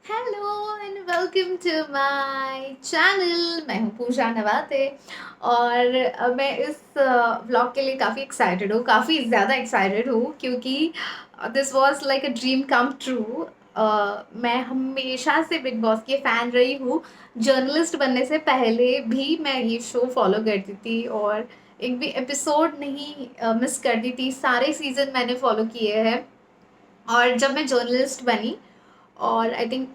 Hello and welcome to my channel. मैं हूँ पूजा नवाते और मैं इस व्लॉग के लिए काफ़ी एक्साइटेड हूँ, काफ़ी ज़्यादा एक्साइटेड हूँ क्योंकि this was like a dream come true. मैं हमेशा से बिग बॉस की फ़ैन रही हूँ। जर्नलिस्ट बनने से पहले भी मैं ये शो फॉलो करती थी और एक भी एपिसोड नहीं मिस करती थी। सारे सीज़न मैंने फॉलो किए हैं और जब मैं जर्नलिस्ट बनी और आई थिंक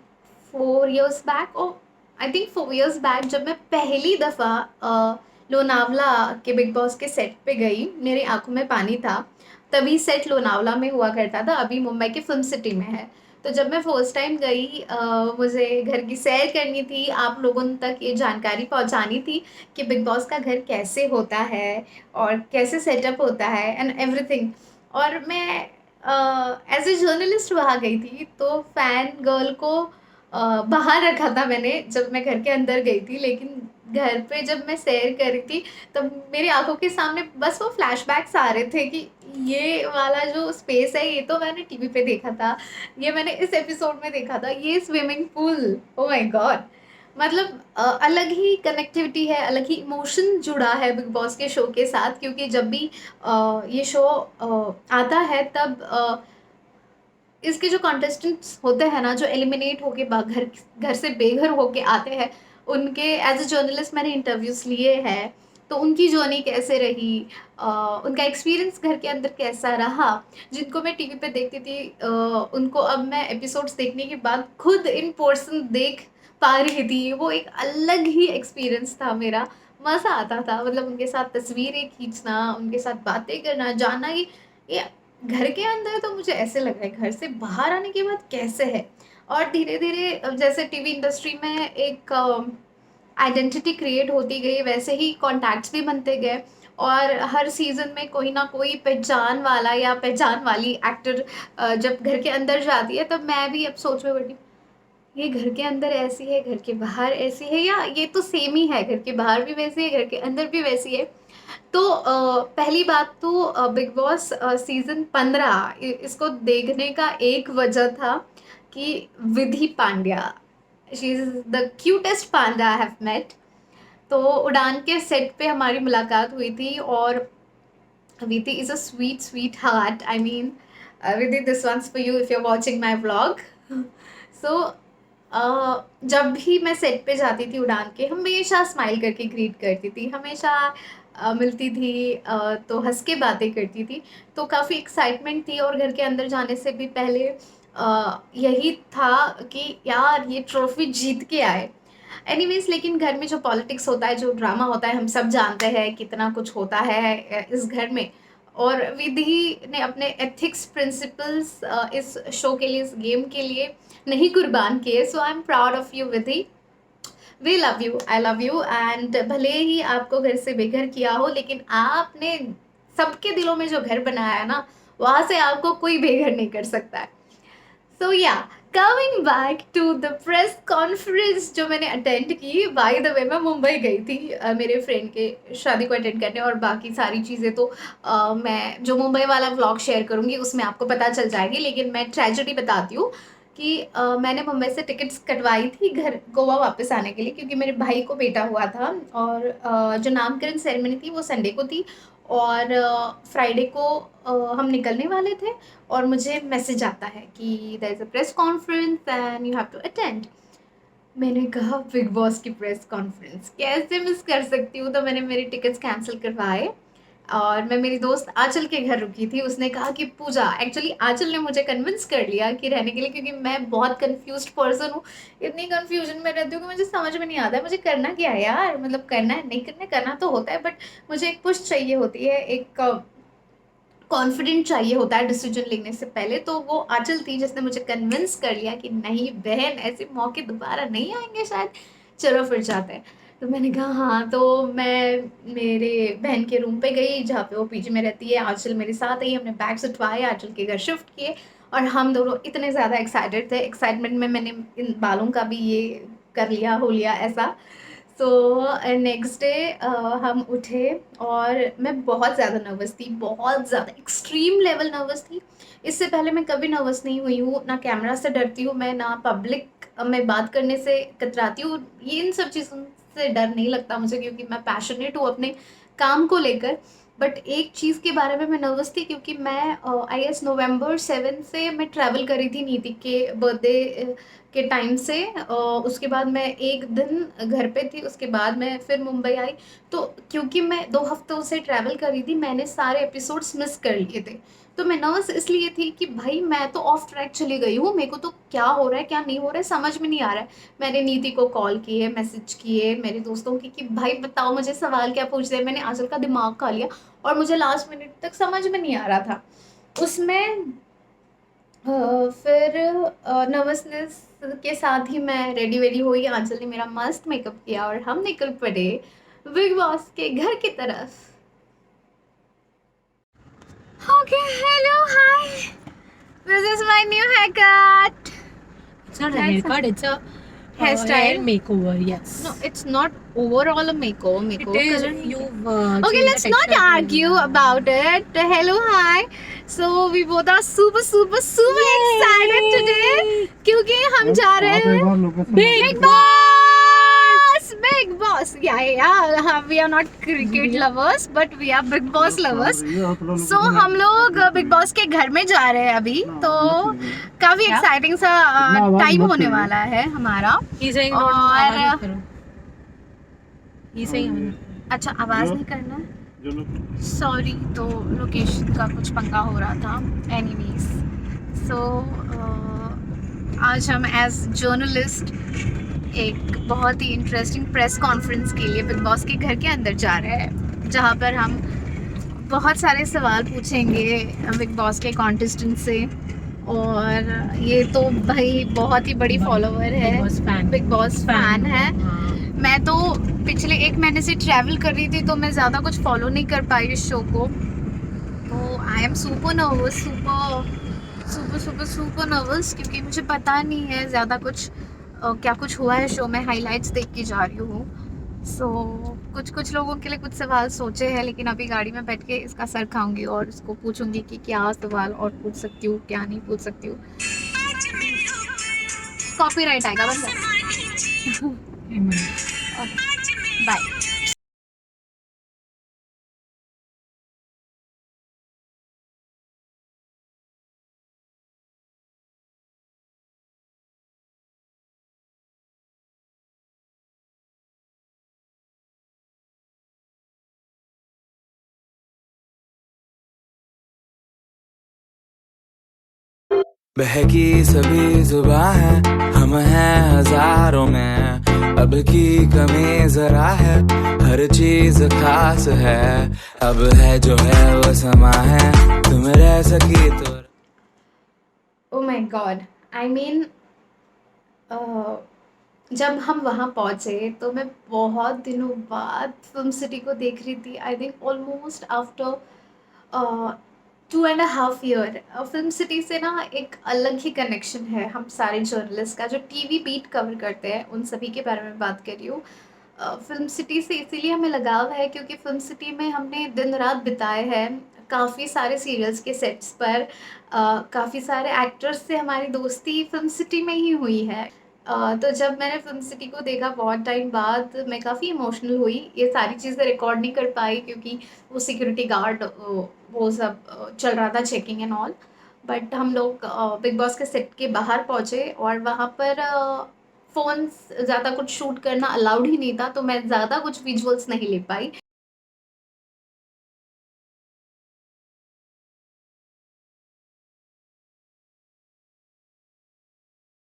4 इयर्स बैक और आई थिंक 4 इयर्स बैक जब मैं पहली दफ़ा लोनावला के बिग बॉस के सेट पे गई, मेरी आंखों में पानी था। तभी सेट लोनावला में हुआ करता था, अभी मुंबई की फिल्म सिटी में है। तो जब मैं फर्स्ट टाइम गई, मुझे घर की सैर करनी थी, आप लोगों तक ये जानकारी पहुंचानी थी कि बिग बॉस का घर कैसे होता है और कैसे सेटअप होता है एंड एवरीथिंग। और मैं एज ए जर्नलिस्ट वहाँ गई थी, तो फैन गर्ल को बाहर रखा था मैंने जब मैं घर के अंदर गई थी, लेकिन घर पे जब मैं सैर कर रही थी तब मेरी आंखों के सामने बस वो फ्लैशबैक्स आ रहे थे कि ये वाला जो स्पेस है ये तो मैंने टीवी पे देखा था, ये मैंने इस एपिसोड में देखा था, ये swimming pool, oh my God. मतलब अलग ही कनेक्टिविटी है, अलग ही इमोशन जुड़ा है बिग बॉस के शो के साथ, क्योंकि जब भी ये शो आता है तब इसके जो कॉन्टेस्टेंट्स होते हैं ना, जो एलिमिनेट होके घर घर से बेघर होके आते हैं, उनके एज अ जर्नलिस्ट मैंने इंटरव्यूज लिए हैं। तो उनकी जर्नी कैसे रही, उनका एक्सपीरियंस घर के अंदर कैसा रहा, जिनको मैं टीवी पे देखती थी, उनको अब मैं एपिसोड्स देखने के बाद खुद इन पर्सन देख पा रही थी। वो एक अलग ही एक्सपीरियंस था मेरा। मज़ा आता था, मतलब उनके साथ तस्वीरें खींचना, उनके साथ बातें करना, जानना कि ये घर के अंदर तो मुझे ऐसे लग रहा है, घर से बाहर आने के बाद कैसे है। और धीरे धीरे जैसे टीवी इंडस्ट्री में एक आइडेंटिटी क्रिएट होती गई, वैसे ही कॉन्टैक्ट्स भी बनते गए और हर सीजन में कोई ना कोई पहचान वाला या पहचान वाली एक्टर जब घर के अंदर जाती है, तब मैं भी अब सोच में पड़ी, ये घर के अंदर ऐसी है, घर के बाहर ऐसी है, या ये तो सेम ही है, घर के बाहर भी वैसी है, घर के अंदर भी वैसी है। तो पहली बात तो बिग बॉस सीज़न 15 इसको देखने का एक वजह था कि Vidhi Pandya, she is the cutest panda I have met. तो उड़ान के सेट पे हमारी मुलाकात हुई थी और Vidhi is a sweet sweetheart. I mean, Vidhi, this one's for you if you are watching my vlog. So जब भी मैं सेट पे जाती थी उड़ान के, हमेशा स्माइल करके ग्रीट करती थी, हमेशा मिलती थी, तो हंस के बातें करती थी। तो काफ़ी एक्साइटमेंट थी और घर के अंदर जाने से भी पहले यही था कि यार ये ट्रॉफी जीत के आए। एनीवेज, लेकिन घर में जो पॉलिटिक्स होता है, जो ड्रामा होता है, हम सब जानते हैं कितना कुछ होता है इस घर में। और विधि ने अपने एथिक्स प्रिंसिपल्स इस शो के लिए, इस गेम के लिए नहीं कुर्बान किए। So I am proud of you Vidhi. We love you, I love you. And भले ही आपको घर से बेघर किया हो, लेकिन आपने सबके दिलों में जो घर बनाया है ना, वहां से आपको कोई बेघर नहीं कर सकता है। So yeah, coming back to the press conference जो मैंने अटेंड की, बाय द वे मैं मुंबई गई थी मेरे फ्रेंड के शादी को अटेंड करने, और बाकी सारी चीज़ें तो मैं जो मुंबई वाला व्लॉग शेयर करूँगी उसमें आपको पता चल जाएगी। लेकिन मैं ट्रेजेडी बताती हूँ कि मैंने मुंबई से टिकट्स कटवाई थी घर गोवा वापस आने के लिए, क्योंकि मेरे भाई को बेटा हुआ था और जो नामकरण सेरेमनी थी वो संडे को थी और फ्राइडे को हम निकलने वाले थे। और मुझे मैसेज आता है कि there is a press conference and you have to attend. मैंने कहा बिग बॉस की प्रेस कॉन्फ्रेंस कैसे मिस कर सकती हूँ, तो मैंने मेरी टिकट्स कैंसिल करवाए और मैं मेरी दोस्त आंचल के घर रुकी थी। उसने कहा कि पूजा, एक्चुअली आंचल ने मुझे कन्विंस कर लिया कि रहने के लिए, क्योंकि मैं बहुत कंफ्यूज्ड पर्सन हूँ। इतनी कंफ्यूजन में रहती हूँ कि मुझे समझ में नहीं आता है मुझे करना क्या है यार, मतलब करना है नहीं करना, करना तो होता है, बट मुझे एक पुश चाहिए होती है, एक कॉन्फिडेंट चाहिए होता है डिसीजन लेने से पहले। तो वो आंचल थी जिसने मुझे कन्विंस कर लिया कि नहीं बहन, ऐसे मौके दोबारा नहीं आएंगे शायद, चलो फिर जाते हैं। तो मैंने कहा हाँ। तो मैं मेरे बहन के रूम पे गई जहाँ पे वो पीजी में रहती है, आंचल मेरे साथ आई, हमने बैग्स उठवाए, आंचल के घर शिफ्ट किए और हम दोनों इतने ज़्यादा एक्साइटेड थे। एक्साइटमेंट में मैंने इन बालों का भी ये कर लिया हो लिया ऐसा। सो नेक्स्ट डे हम उठे और मैं बहुत ज़्यादा नर्वस थी, बहुत ज़्यादा एक्सट्रीम लेवल नर्वस थी। इससे पहले मैं कभी नर्वस नहीं हुई हूँ, ना कैमरा से डरती हूँ मैं, ना पब्लिक मैं बात करने से कतराती हूँ, ये इन सब चीज़ों से डर नहीं लगता मुझे, क्योंकि मैं पैशनेट हूँ अपने काम को लेकर। बट एक चीज़ के बारे में मैं नर्वस थी, क्योंकि मैं आई गेस नवंबर 7 से मैं ट्रैवल करी थी नीति के बर्थडे के टाइम से। उसके बाद मैं एक दिन घर पे थी, उसके बाद मैं फिर मुंबई आई। तो क्योंकि मैं 2 हफ्तों से ट्रैवल कर रही थी, मैंने सारे एपिसोड्स मिस कर लिए थे। तो मैं नर्वस इसलिए थी कि भाई मैं तो ऑफ ट्रैक चली गई हूँ, मेरे को तो क्या हो रहा है क्या नहीं हो रहा है समझ में नहीं आ रहा है। मैंने नीति को कॉल किए, मैसेज किए मेरे दोस्तों की कि भाई बताओ मुझे सवाल क्या पूछ रहे हैं। मैंने आंचल का दिमाग खा लिया और मुझे लास्ट मिनट तक समझ में नहीं आ रहा था उसमें। फिर नर्वसनेस के साथ ही मैं रेडी वेडी हुई, आंचल ने मेरा मस्त मेकअप किया और हम निकल पड़े बिग बॉस के घर की तरफ। Okay, hello, hi, this is my new haircut. It's not a haircut, it's a Hairstyle? hair makeover, yes. No, it's not overall a makeover. It is. You've Okay, changed let's the not texture of argue your about it. Hello, hi. So we both are super excited today क्योंकि हम जा रहे हैं Big Boss. Yeah. We are not cricket lovers, but we are Big Boss lovers. So हम लोग Big Boss के घर में जा रहे हैं अभी, तो काफी एक्साइटिंग सा टाइम होने वाला है हमारा। He's saying और आवाज करो। He's saying अच्छा, आवाज नहीं करना, सॉरी। तो लोकेशन का कुछ पंगा हो रहा था। एनीवेज, सो आज हम एज जर्नलिस्ट एक बहुत ही इंटरेस्टिंग प्रेस कॉन्फ्रेंस के लिए बिग बॉस के घर के अंदर जा रहे हैं, जहाँ पर हम बहुत सारे सवाल पूछेंगे बिग बॉस के कॉन्टेस्टेंट से। और ये तो भाई बहुत ही बड़ी फॉलोवर है, बिग बॉस फैन है। मैं तो पिछले 1 महीने से ट्रैवल कर रही थी, तो मैं ज़्यादा कुछ फॉलो नहीं कर पाई इस शो को। तो I am super nervous, super nervous, क्योंकि मुझे पता नहीं है ज़्यादा कुछ क्या कुछ हुआ है शो में। हाइलाइट्स देख के जा रही हूँ। सो कुछ लोगों के लिए कुछ सवाल सोचे हैं, लेकिन अभी गाड़ी में बैठ के इसका सर खाऊंगी और इसको पूछूंगी कि क्या सवाल और पूछ सकती हूँ क्या नहीं पूछ सकती हूँ। कॉपीराइट आएगा बस। बाय। बहकी सभी जुबां है, हम हैं हजारों में, अब की कमी जरा है, हर चीज खास है, अब है जो है वो समा है, तुम रह सकी तो। Oh my God, I mean जब हम वहाँ पहुँचे तो मैं बहुत दिनों बाद फिल्म सिटी को देख रही थी। I think almost after 2.5 year. Film city से ना एक अलग ही कनेक्शन है हम सारे जर्नलिस्ट का, जो टीवी बीट कवर करते हैं उन सभी के बारे में बात कर रही हूँ। फिल्म सिटी से इसीलिए हमें लगाव है क्योंकि फिल्म सिटी में हमने दिन रात बिताए हैं, काफ़ी सारे सीरियल्स के सेट्स पर, काफ़ी सारे एक्टर्स से हमारी दोस्ती फिल्म सिटी में ही हुई है। तो जब मैंने फिल्म सिटी को देखा बहुत टाइम बाद, मैं काफ़ी इमोशनल हुई। ये सारी चीज़ें रिकॉर्ड नहीं कर पाई क्योंकि वो सिक्योरिटी गार्ड वो सब चल रहा था, चेकिंग एंड ऑल। बट हम लोग बिग बॉस के सेट के बाहर पहुँचे और वहाँ पर फ़ोन्स ज़्यादा कुछ शूट करना अलाउड ही नहीं था, तो मैं ज़्यादा कुछ विजुअल्स नहीं ले पाई।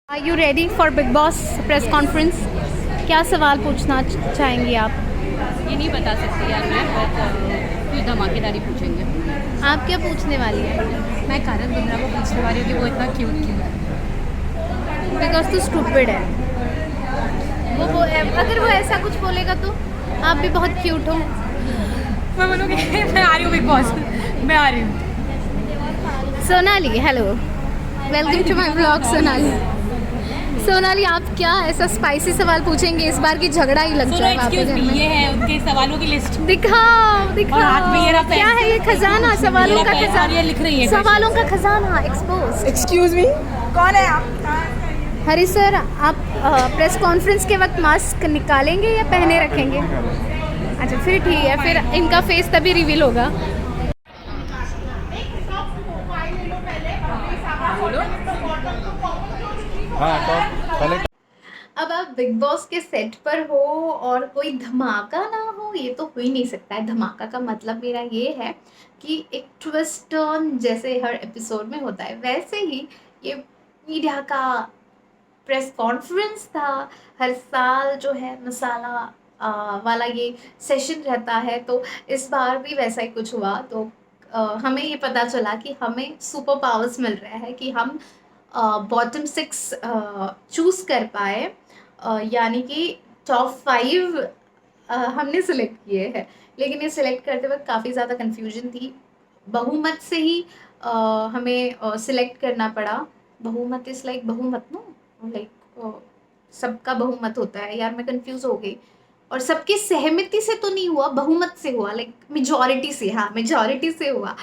Are you ready for Bigg Boss press conference? क्या सवाल पूछना चाहेंगी आप? ये नहीं बता सकती यार मैं, बट कुछ धमाकेदारी पूछेंगे। आप क्या पूछने वाली हैं? मैं कारण बुंद्रा को पूछने वाली हूँ कि वो इतना क्यूट क्यों है। बिकॉज तो स्टूपिड है वो अगर वो ऐसा कुछ बोलेगा तो आप भी बहुत क्यूट हो। मैं बोलूँगी मैं आ रही हूँ बिग बॉस, मैं आ रही हूँ। Sonali, hello, welcome to my blog. Sonali, आप क्या ऐसा स्पाइसी सवाल पूछेंगे इस बार की झगड़ा ही लग जाए आपके घर में? ये है उनके सवालों की लिस्ट। दिखाओ और हाथ में ये रहा क्या है ये खजाना, सवालों का खजाना, ये लिख रही है सवालों का खजाना एक्सपोज। एक्सक्यूज मी, कौन है आप? हरी सर, आप प्रेस कॉन्फ्रेंस के वक्त मास्क निकालेंगे या पहने रखेंगे? अच्छा फिर ठीक है, फिर इनका फेस तभी रिवील होगा। हाँ तो पहले अब आप बिग बॉस के सेट पर हो और कोई धमाका ना हो, ये तो हो ही नहीं सकता है। धमाका का मतलब मेरा ये है कि एक ट्विस्ट टर्न जैसे हर एपिसोड में होता है, वैसे ही ये मीडिया का प्रेस कॉन्फ्रेंस था। हर साल जो है मसाला वाला ये सेशन रहता है, तो इस बार भी वैसा ही कुछ हुआ। तो हमें ये पता चला कि हमें सुपर पावर्स मिल रहा है कि हम बॉटम 6 चूज़ कर पाए, यानी कि टॉप 5 हमने सेलेक्ट किए हैं। लेकिन ये सेलेक्ट करते वक्त काफ़ी ज़्यादा कन्फ्यूजन थी। बहुमत से ही हमें सिलेक्ट करना पड़ा। बहुमत इज़ लाइक बहुमत नो, लाइक सबका बहुमत होता है यार, मैं कंफ्यूज हो गई। और सबकी सहमति से तो नहीं हुआ, बहुमत से हुआ, लाइक मेजॉरिटी से। हाँ, मेजॉरिटी से हुआ।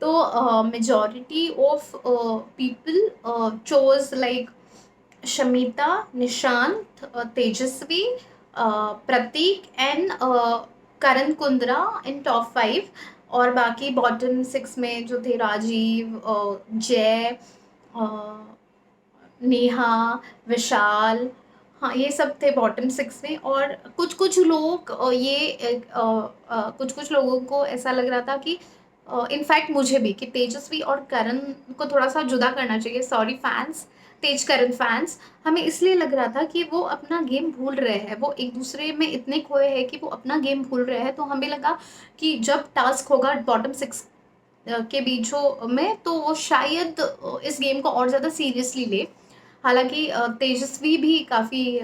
तो majority of people chose like Shamita, Nishant, Tejasswi, Pratik and Karan Kundrra in top 5। और बाकी बॉटम 6 में जो थे राजीव, जय, नेहा, विशाल, हाँ ये सब थे बॉटम 6 में। और कुछ कुछ लोग कुछ कुछ लोगों को ऐसा लग रहा था कि इनफैक्ट मुझे भी, कि तेजस्वी और करण को थोड़ा सा जुदा करना चाहिए। सॉरी फैंस, तेज करण फैंस। हमें इसलिए लग रहा था कि वो अपना गेम भूल रहे हैं, वो एक दूसरे में इतने खोए हैं कि वो अपना गेम भूल रहे हैं। तो हमें लगा कि जब टास्क होगा बॉटम 6 के बीचों में, तो वो शायद इस गेम को और ज़्यादा सीरियसली ले। हालांकि तेजस्वी भी काफ़ी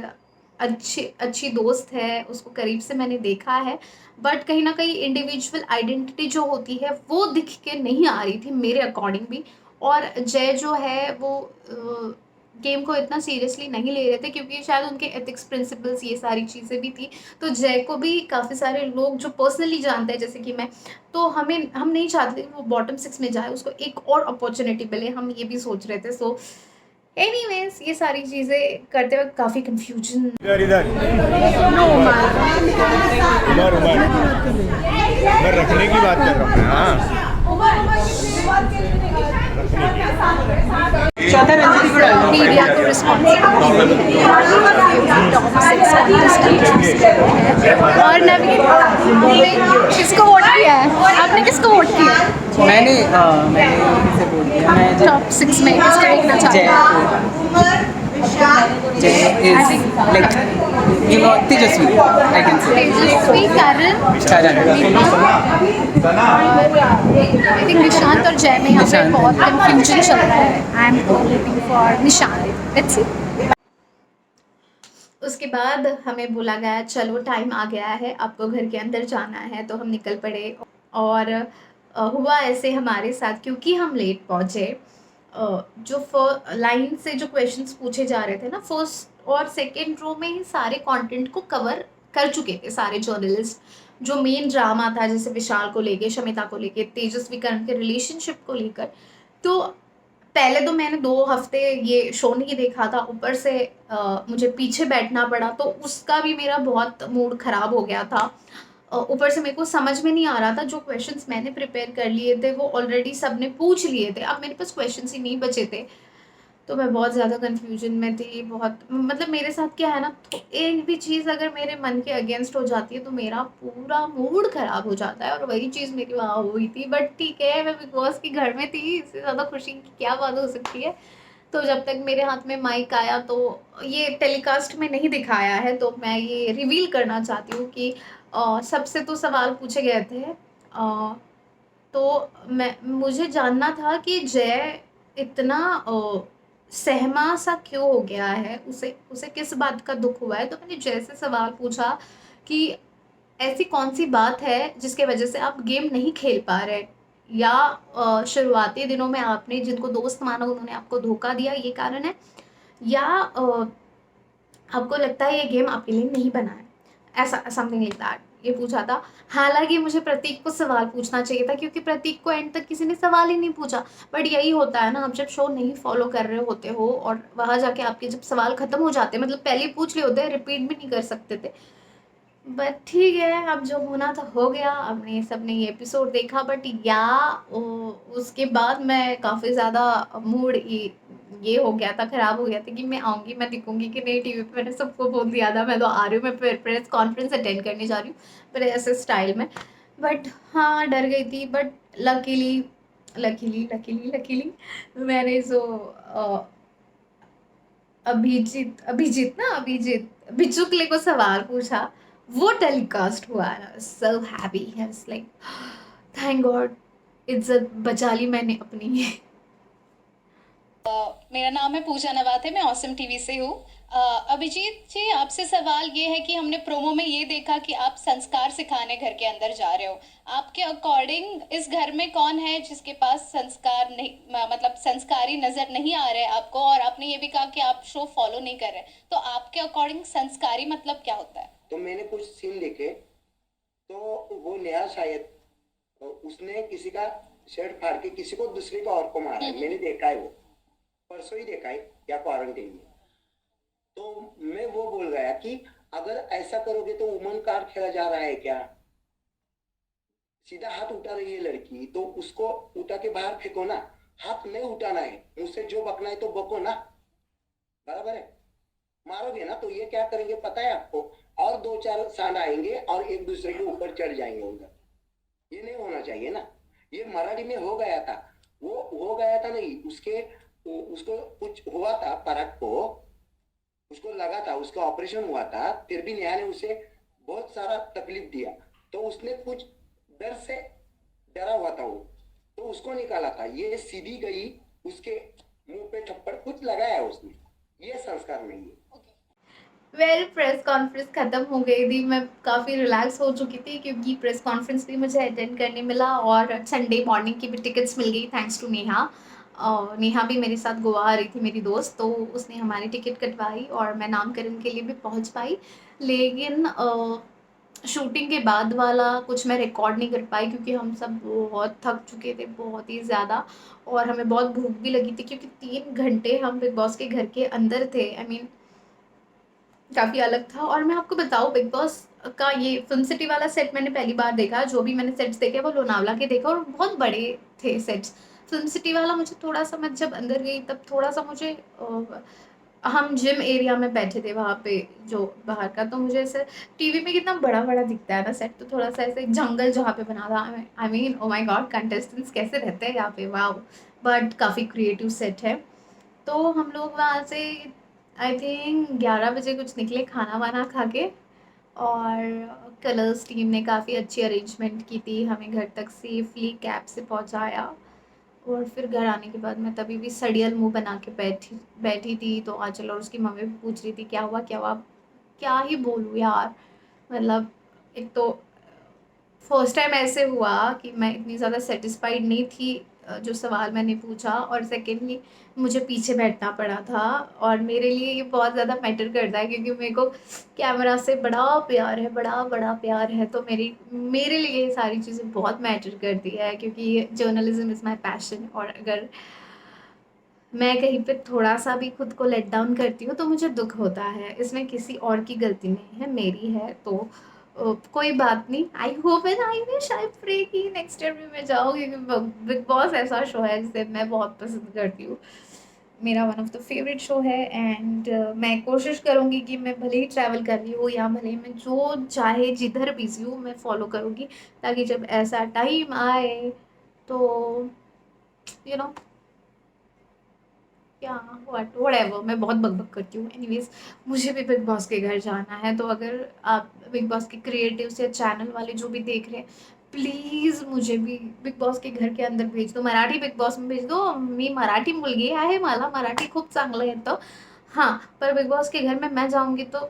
अच्छी दोस्त है, उसको करीब से मैंने देखा है, बट कहीं ना कहीं इंडिविजुअल आइडेंटिटी जो होती है वो दिख के नहीं आ रही थी मेरे अकॉर्डिंग भी। और जय जो है वो गेम को इतना सीरियसली नहीं ले रहे थे, क्योंकि शायद उनके एथिक्स प्रिंसिपल्स ये सारी चीज़ें भी थी। तो जय को भी काफ़ी सारे लोग जो पर्सनली जानते हैं, जैसे कि मैं, तो हम नहीं चाहते कि वो बॉटम 6 में जाए, उसको एक और अपॉर्चुनिटी मिले, हम ये भी सोच रहे थे। सो एनीवेज, ये सारी चीज़ें करते वक्त काफ़ी कन्फ्यूजन। इधर इधर उमर उमर उमर रखने की बात कर रहा हूँ मैं। हाँ मीडिया को रिस्पॉन्सिबिलिटी और नवीन, आपने किसको वोट किया है? आपने किसको वोट किया? मैंने इसे बोल दिया, मैं टॉप 6 में किसको देखना चाहते हैं? जय is like Tejashwi, I can say Tejashwi, Karan, I think Nishant और जय में यहाँ पे बहुत कंफ्यूजन चल रहा है। I am waiting for Nishant, let's see. उसके बाद हमें बोला गया चलो टाइम आ गया है, आपको घर के अंदर जाना है। तो हम निकल पड़े। और हुआ ऐसे हमारे साथ, क्योंकि हम लेट पहुँचे, जो लाइन से जो क्वेश्चंस पूछे जा रहे थे ना, फर्स्ट और सेकेंड रो में ही सारे कंटेंट को कवर कर चुके थे सारे जर्नलिस्ट। जो मेन ड्रामा था, जैसे विशाल को लेके, शमिता को लेके, तेजस्वी करण के रिलेशनशिप को लेकर, तो पहले तो मैंने 2 हफ्ते ये शो नहीं देखा था, ऊपर से मुझे पीछे बैठना पड़ा, तो उसका भी मेरा बहुत मूड ख़राब हो गया था। ऊपर से मेरे को समझ में नहीं आ रहा था, जो क्वेश्चंस मैंने प्रिपेयर कर लिए थे वो ऑलरेडी सब ने पूछ लिए थे, अब मेरे पास क्वेश्चंस ही नहीं बचे थे। तो मैं बहुत ज़्यादा कन्फ्यूजन में थी। बहुत, मतलब मेरे साथ क्या है ना, तो एक भी चीज़ अगर मेरे मन के अगेंस्ट हो जाती है तो मेरा पूरा मूड ख़राब हो जाता है, और वही चीज़ मेरी वहाँ हुई थी। बट ठीक है, मैं बिग बॉस के घर में थी, इससे ज़्यादा खुशी की क्या बात हो सकती है। तो जब तक मेरे हाथ में माइक आया, तो ये टेलीकास्ट में नहीं दिखाया है, तो मैं ये रिवील करना चाहती हूँ कि सबसे तो सवाल पूछे गए थे। तो मुझे जानना था कि जय इतना सहमा सा क्यों हो गया है, उसे किस बात का दुख हुआ है। तो मैंने जय से सवाल पूछा कि ऐसी कौन सी बात है जिसके वजह से आप गेम नहीं खेल पा रहे, या शुरुआती दिनों में आपने जिनको दोस्त माना उन्होंने आपको धोखा दिया, ये कारण है, या आपको लगता है ये गेम आपके लिए नहीं बना है, ऐसा समथिंग लाइक दैट। ये पूछा था। हालाँकि मुझे प्रतीक को सवाल पूछना चाहिए था क्योंकि प्रतीक को एंड तक किसी ने सवाल ही नहीं पूछा। बट यही होता है ना, आप जब शो नहीं फ़ॉलो कर रहे होते हो और वहाँ जाके आपके जब सवाल ख़त्म हो जाते हैं, मतलब पहले ही पूछ लिए होते हैं, रिपीट भी नहीं कर सकते थे। बट ठीक है, अब जो होना था हो गया। हमने सबने ये एपिसोड देखा, बट या उसके बाद मैं काफ़ी ज़्यादा मूड ये हो गया था, ख़राब हो गया था कि मैं आऊँगी, मैं दिखूँगी कि नहीं टीवी पे। मैंने सबको बोल दिया था मैं तो आ रही हूँ, मैं प्रेस कॉन्फ्रेंस अटेंड करने जा रही हूँ, पर ऐसे स्टाइल में। बट हाँ, डर गई थी, but luckily luckily luckily luckily मैंने जो अभिजीत बिचुकले को सवाल पूछा, वो टेलीकास्ट हुआ। So happy, like thank God, इज्जत बचा ली मैंने अपनी। मेरा नाम है पूजा नवाते, मैं ऑसम टीवी से हूँ। अभिजीत जी, आपसे सवाल ये है कि हमने प्रोमो में ये देखा कि आप संस्कार सिखाने घर के अंदर जा रहे हो। आपके अकॉर्डिंग इस घर में कौन है जिसके पास संस्कार नहीं, मतलब संस्कारी नजर नहीं आ रहे आपको? और आपने ये भी कहा कि आप शो फॉलो नहीं कर रहे, तो आपके अकॉर्डिंग संस्कारी मतलब क्या होता है? तो मैंने कुछ सीन देखे, तो वो नेहा शायद उसने किसी का शर्ट फाड़ के किसी को दूसरे को और को मारा है। मैंने देखा है, वो परसों ही देखा है या क्वारंटाइन में। तो मैं वो बोल गया कि अगर ऐसा करोगे तो वुमन कार्ड खेला जा रहा है क्या? सीधा हाथ उठा रही है लड़की तो उसको उठा के बाहर फेंको ना, हाथ नहीं उठाना है। मुझसे जो बकना है तो बको ना, बराबर है। मारोगे ना तो ये क्या करेंगे पता है आपको? और 2-4 सांड आएंगे और एक दूसरे के ऊपर चढ़ जाएंगे उधर। ये नहीं होना चाहिए ना। ये मराठी में हो गया था, वो हो गया था नहीं, उसको कुछ हुआ था, पराग को उसको लगा था, उसका ऑपरेशन हुआ था, फिर भी नेहा ने उसे बहुत सारा तकलीफ दिया, तो उसने कुछ डर से डरा हुआ था वो, तो उसको निकाला था। ये सीधी गई, उसके मुंह पे थप्पड़ कुछ लगाया उसने, ये संस्कार नहीं है। वेल, प्रेस कॉन्फ्रेंस ख़त्म हो गई थी, मैं काफ़ी रिलैक्स हो चुकी थी क्योंकि प्रेस कॉन्फ्रेंस भी मुझे अटेंड करने मिला और संडे मॉर्निंग की भी टिकट्स मिल गई थैंक्स टू नेहा। नेहा भी मेरे साथ गोवा आ रही थी, मेरी दोस्त, तो उसने हमारी टिकट कटवाई और मैं नामकरण के लिए भी पहुंच पाई। लेकिन शूटिंग के बाद वाला कुछ मैं रिकॉर्ड नहीं कर पाई क्योंकि हम सब बहुत थक चुके थे, बहुत ही ज़्यादा, और हमें बहुत भूख भी लगी थी क्योंकि 3 घंटे हम बिग बॉस के घर के अंदर थे। आई मीन काफ़ी अलग था। और मैं आपको बताऊँ, बिग बॉस का ये फिल्म सिटी वाला सेट मैंने पहली बार देखा। जो भी मैंने सेट्स देखे वो लोनावला के देखे और बहुत बड़े थे सेट्स। फिल्म सिटी वाला मुझे थोड़ा-सा, मैं जब अंदर गई तब थोड़ा-सा मुझे हम जिम एरिया में बैठे थे वहाँ पे जो बाहर का, तो मुझे ऐसे टीवी में कितना बड़ा-बड़ा दिखता है ना सेट, तो थोड़ा-सा ऐसे जंगल जहाँ पे बना था। I mean oh my God, contestants कैसे रहते हैं यहाँ पे, वाओ! बट काफ़ी क्रिएटिव सेट है। तो हम लोग वहाँ से आई थिंक 11 बजे कुछ निकले खाना वाना खा के, और कलर्स टीम ने काफ़ी अच्छी अरेंजमेंट की थी, हमें घर तक सेफली कैब से पहुँचाया। और फिर घर आने के बाद मैं तभी भी सड़ियल मुँह बना के बैठी बैठी थी, तो आंचल और उसकी मम्मी भी पूछ रही थी क्या हुआ क्या हुआ? क्या ही बोलूँ यार, मतलब एक तो फर्स्ट टाइम ऐसे हुआ कि मैं इतनी ज़्यादा सेटिस्फाइड नहीं थी जो सवाल मैंने पूछा, और सेकेंडली मुझे पीछे बैठना पड़ा था, और मेरे लिए ये बहुत ज़्यादा मैटर करता है क्योंकि मेरे को कैमरा से बड़ा प्यार है, बड़ा प्यार है। तो मेरे लिए ये सारी चीज़ें बहुत मैटर करती है क्योंकि जर्नलिज्म इज़ माई पैशन, और अगर मैं कहीं पे थोड़ा-सा भी खुद को लेट डाउन करती हूँ तो मुझे दुःख होता है। इसमें किसी और की गलती नहीं है, मेरी है। तो कोई बात नहीं। I hope and I wish, I pray कि नेक्स्ट ईयर भी मैं जाऊँ क्योंकि बिग बॉस ऐसा शो है जिसे मैं बहुत पसंद करती हूँ। मेरा one of the favourite show है, एंड मैं कोशिश करूँगी कि मैं भले ही ट्रैवल कर रही हूँ या भले ही मैं जो चाहे जिधर बिज़ी हूँ मैं फ़ॉलो करूँगी, ताकि जब ऐसा टाइम आए तो यू नो या व्हाटएवर। मैं बहुत बकबक करती हूँ। एनीवेज़, मुझे भी बिग बॉस के घर जाना है, तो अगर आप बिग बॉस के क्रिएटिव्स या चैनल वाले जो भी देख रहे हैं, प्लीज़ मुझे भी बिग बॉस के घर के अंदर भेज दो, मराठी बिग बॉस में भेज दो। मी मराठी मुलगी आहे, मला मराठी खूप चांगलं येतं। हाँ, पर बिग बॉस के घर में मैं जाऊँगी तो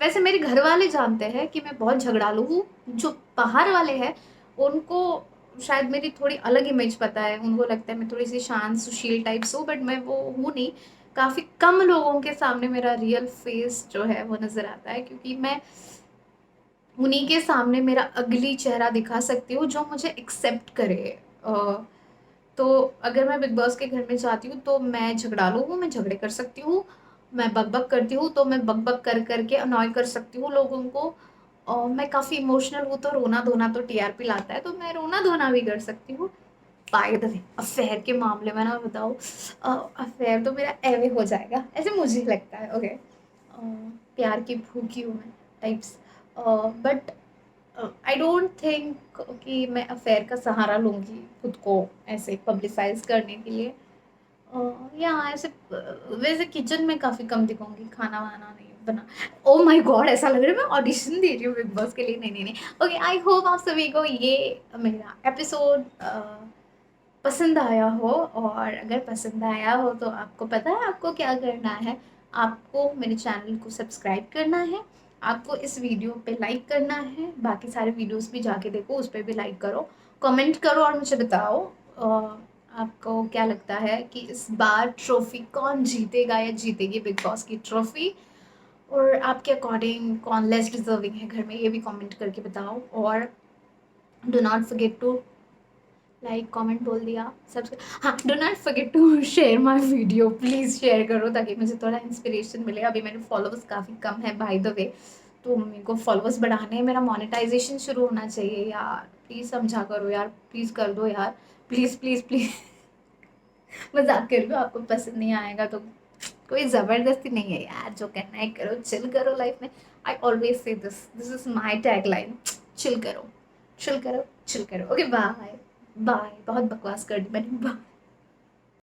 वैसे मेरे घर वाले जानते हैं कि मैं बहुत झगड़ालू हूँ। जो बाहर वाले हैं उनको शायद मेरी थोड़ी अलग इमेज पता है, उनको लगता है मैं थोड़ी-सी शांत सुशील टाइप्स हूँ, बट मैं वो हूँ नहीं। काफ़ी कम लोगों के सामने मेरा रियल फेस जो है वो नज़र आता है क्योंकि मैं उन्हीं के सामने मेरा अगली चेहरा दिखा सकती हूँ जो मुझे एक्सेप्ट करे। तो अगर मैं बिग बॉस के घर में जाती हूँ तो मैं झगड़ालू हूँ, मैं झगड़े कर सकती हूँ, मैं बक-बक करती हूँ तो मैं बक-बक कर के अनॉय कर सकती हूँ लोगों को। और मैं काफ़ी इमोशनल हूँ तो रोना-धोना तो टीआरपी लाता है, तो मैं रोना-धोना भी कर सकती हूँ। बाय द वे अफेयर के मामले में ना बताऊँ, अफेयर तो मेरा एवे हो जाएगा, ऐसे मुझे लगता है। ओके, प्यार की भूखी हूँ मैं types. But I don't think कि मैं अफेयर का सहारा लूँगी खुद को ऐसे पब्लिसाइज करने के लिए। या ऐसे वैसे किचन में काफ़ी कम दिखूंगी, खाना वाना नहीं बना। ओ माय गॉड, ऐसा लग रहा है मैं ऑडिशन दे रही हूँ बिग बॉस के लिए। नहीं नहीं नहीं। ओके, आई होप आप सभी को ये मेरा एपिसोड पसंद आया हो, और अगर पसंद आया हो तो आपको पता है आपको क्या करना है। आपको मेरे चैनल को सब्सक्राइब करना है, आपको इस वीडियो पे लाइक करना है, बाकी सारे वीडियोस भी जाके देखो, उस पर भी लाइक करो, कमेंट करो और मुझे बताओ आपको क्या लगता है कि इस बार ट्रॉफी कौन जीतेगा या जीतेगी बिग बॉस की ट्रॉफी। और आपके अकॉर्डिंग कौन लेस डिजर्विंग है घर में, ये भी कमेंट करके बताओ। और do not forget to like, comment बोल दिया, सब्सक्राइब। हाँ, do not forget to share my video, please share करो ताकि मुझे थोड़ा इंस्पिरेशन मिले। अभी मेरे फॉलोअर्स काफ़ी कम है बाय द वे, तो मेरे को फॉलोअर्स बढ़ाने हैं, मेरा मोनेटाइजेशन शुरू होना चाहिए यार। प्लीज़ समझा करो यार, प्लीज़ कर दो यार, प्लीज़ प्लीज़ प्लीज़। मजाक कर लो, आपको पसंद नहीं आएगा तो कोई ज़बरदस्ती नहीं है यार, जो करना है करो, चिल करो लाइफ में। I always say this is my tag line, chill करो चिल करो चिल करो। ओके बाय बाय, बहुत बकवास कर दी मैंने, बाय।